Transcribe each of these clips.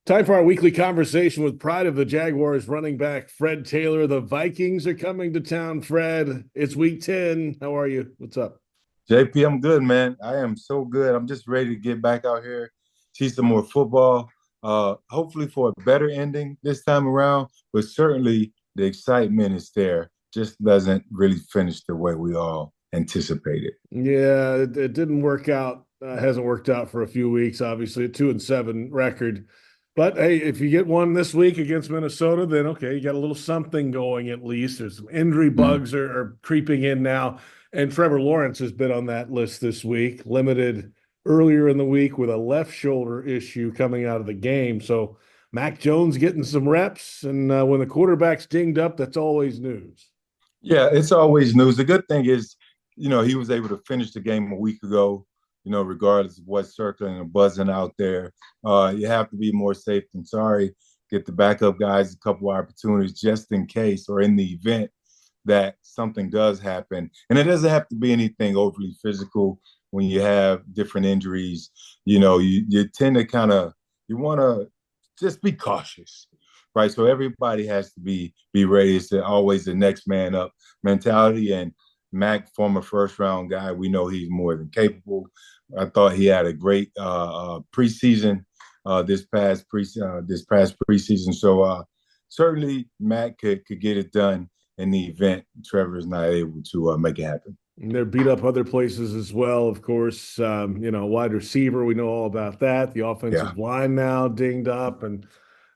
Time for our weekly conversation with pride of the Jaguars running back Fred Taylor. The Vikings are coming to town, Fred. It's week 10. How are you? What's up? JP, I'm good, man. I am so good. I'm just ready to get back out here, see some more football. Hopefully for a better ending this time around, but certainly the excitement is there. Just doesn't really finish the way we all anticipated. Yeah, it didn't work out. Hasn't worked out for a few weeks, obviously, a 2-7 record. But hey, if you get one this week against Minnesota, then okay, you got a little something going at least. There's some injury Mhm. bugs are creeping in now. And Trevor Lawrence has been on that list this week, limited earlier in the week with a left shoulder issue coming out of the game. So Mac Jones getting some reps. And when the quarterback's dinged up, that's always news. Yeah, it's always news. The good thing is, he was able to finish the game a week ago, regardless of what's circling and buzzing out there. You have to be more safe than sorry. Get the backup guys a couple opportunities just in case or in the event that something does happen. And it doesn't have to be anything overly physical when you have different injuries. You tend to you want to just be cautious, right? So everybody has to be ready. It's always the next man up mentality. And Mac, former first round guy, we know he's more than capable. I thought he had a great preseason this past preseason. So certainly Mac could get it done in the event Trevor's not able to make it happen. And they're beat up other places as well, of course. Wide receiver, we know all about that. The Yeah. offensive line now dinged up, and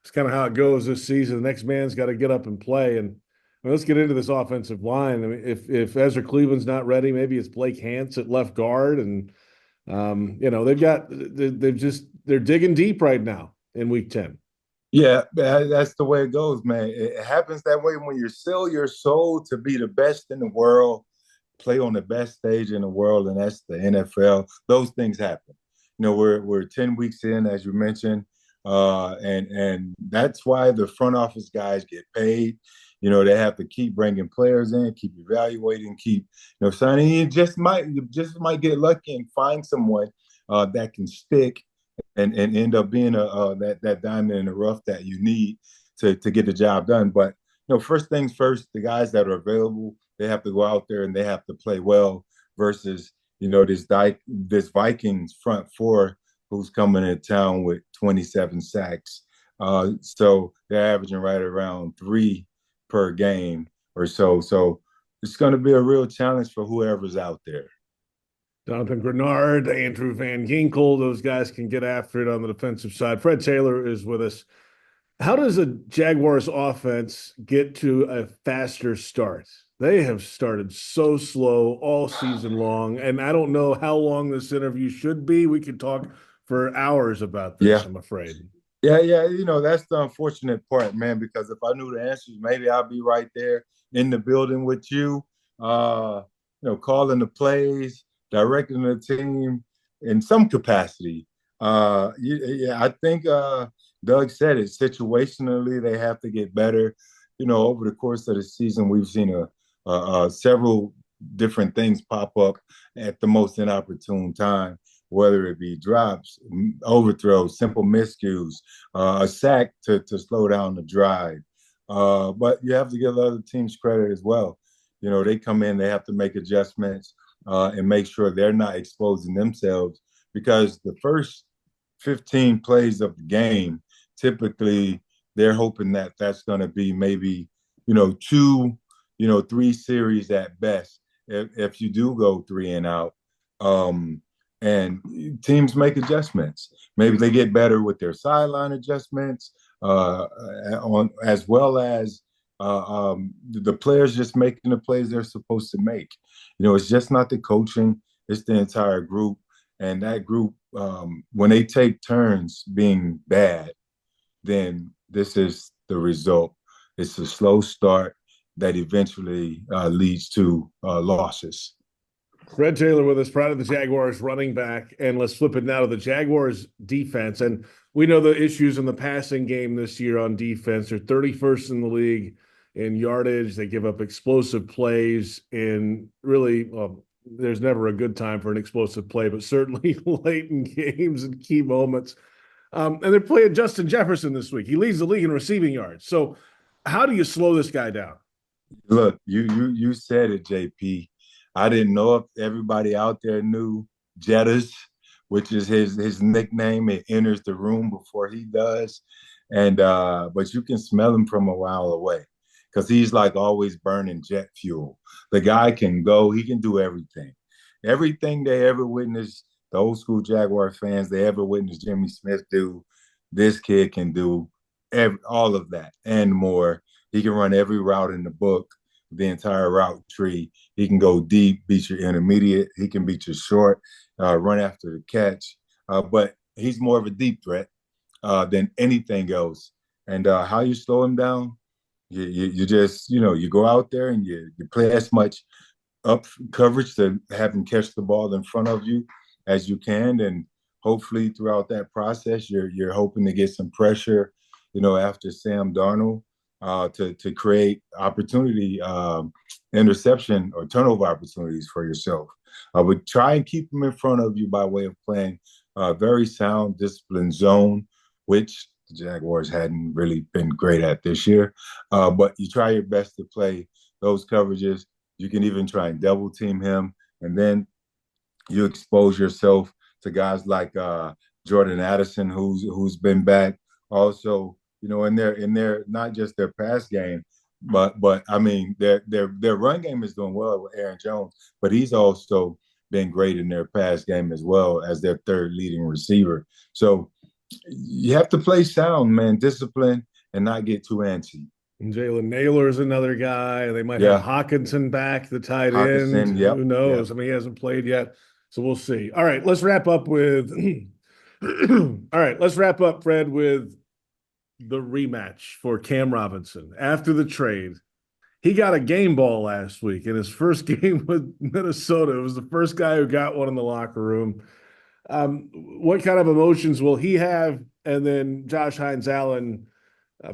it's kind of how it goes this season. The next man's got to get up and play. And let's get into this offensive line. I mean, if Ezra Cleveland's not ready, maybe it's Blake Hance at left guard, and they're digging deep right now in week 10. Yeah, that's the way it goes, man. It happens that way when you sell your soul to be the best in the world, play on the best stage in the world, and that's the NFL. Those things happen. We're 10 weeks in, as you mentioned, and that's why the front office guys get paid. They have to keep bringing players in, keep evaluating, keep signing. You just might get lucky and find someone that can stick and end up being that diamond in the rough that you need to get the job done. But first things first, the guys that are available, they have to go out there and they have to play well versus this Vikings front four who's coming into town with 27 sacks. So they're averaging right around 3 per game or so. So it's going to be a real challenge for whoever's out there. Jonathan Grenard, Andrew Van Ginkel, those guys can get after it on the defensive side. Fred Taylor is with us. How does a Jaguars offense get to a faster start? They have started so slow all season long, and I don't know how long this interview should be. We could talk for hours about this, Yeah. I'm afraid. Yeah. That's the unfortunate part, man, because if I knew the answers, maybe I'll be right there in the building with you, uh, calling the plays, directing the team in some capacity. Yeah, I think Doug said it. Situationally, they have to get better. Over the course of the season, we've seen several different things pop up at the most inopportune time, whether it be drops, overthrows, simple miscues, a sack to slow down the drive. But you have to give other teams credit as well. They come in, they have to make adjustments and make sure they're not exposing themselves because the first 15 plays of the game, typically they're hoping that that's going to be maybe, two, three series at best if you do go three and out. Um, and teams make adjustments. Maybe they get better with their sideline adjustments, on as well as the players just making the plays they're supposed to make. It's just not the coaching; it's the entire group, and that group, when they take turns being bad, then this is the result. It's a slow start that eventually leads to losses. Fred Taylor with us, proud of the Jaguars running back. And let's flip it now to the Jaguars defense. And we know the issues in the passing game this year on defense. They're 31st in the league in yardage. They give up explosive plays. And really, well, there's never a good time for an explosive play, but certainly late in games and key moments. And they're playing Justin Jefferson this week. He leads the league in receiving yards. So how do you slow this guy down? Look, you said it, JP. I didn't know if everybody out there knew Jettas, which is his nickname. It enters the room before he does, and but you can smell him from a while away because he's like always burning jet fuel. The guy can go. He can do everything. Everything they ever witnessed, the old school Jaguar fans, they ever witnessed Jimmy Smith do. This kid can do all of that and more. He can run every route in the book, the entire route tree. He can go deep, beat your intermediate. He can beat your short, run after the catch. But he's more of a deep threat than anything else. And how you slow him down, you just, you go out there and you play as much up coverage to have him catch the ball in front of you as you can. And hopefully throughout that process, you're hoping to get some pressure, after Sam Darnold to create opportunity, interception or turnover opportunities for yourself. But try and keep them in front of you by way of playing very sound, disciplined zone, which the Jaguars hadn't really been great at this year. But you try your best to play those coverages. You can even try and double team him, and then you expose yourself to guys like Jordan Addison, who's been back. Also, in their not just their pass game, but I mean their run game is doing well with Aaron Jones, but he's also been great in their pass game as well as their third leading receiver. So you have to play sound, man, discipline, and not get too antsy. And Jalen Naylor is another guy. They might have Yeah, Hawkinson back, the tight end. Hawkinson. Yep, Who knows? yep. I mean, he hasn't played yet, so we'll see. All right, let's wrap up with. All right, let's wrap up, Fred, with the rematch for Cam Robinson after the trade. He got a game ball last week in his first game with Minnesota. It was the first guy who got one in the locker room. What kind of emotions will he have? And then Josh Hines Allen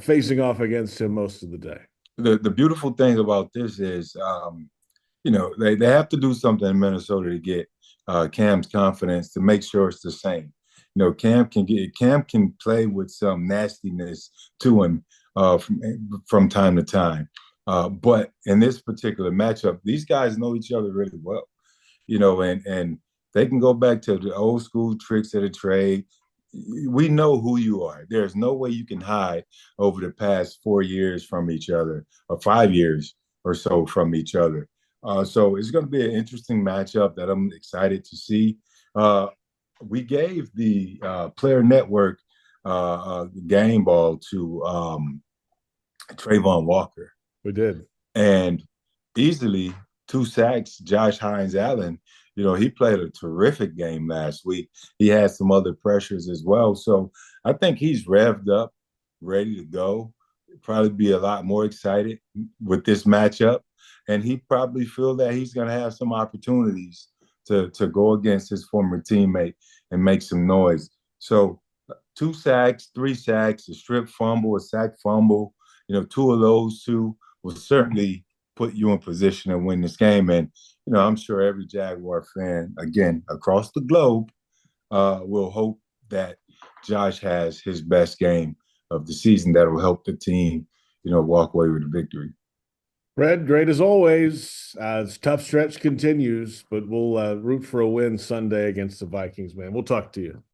facing off against him most of the day. The beautiful thing about this is, they have to do something in Minnesota to get Cam's confidence to make sure it's the same. Cam can play with some nastiness to him from time to time. But in this particular matchup, these guys know each other really well, and they can go back to the old school tricks of the trade. We know who you are. There's no way you can hide over the past 4 years from each other or 5 years or so from each other. So it's going to be an interesting matchup that I'm excited to see. We gave the Player Network game ball to Trayvon Walker. We did. And easily 2 sacks, Josh Hines Allen. He played a terrific game last week. He had some other pressures as well. So I think he's revved up, ready to go. Probably be a lot more excited with this matchup. And he probably feel that he's going to have some opportunities to go against his former teammate and make some noise. So 2 sacks, 3 sacks, a strip fumble, a sack fumble, two of those two will certainly put you in position to win this game. And, I'm sure every Jaguar fan, again, across the globe, will hope that Josh has his best game of the season that will help the team, walk away with a victory. Fred, great as always. Tough stretch continues, but we'll root for a win Sunday against the Vikings, man. We'll talk to you.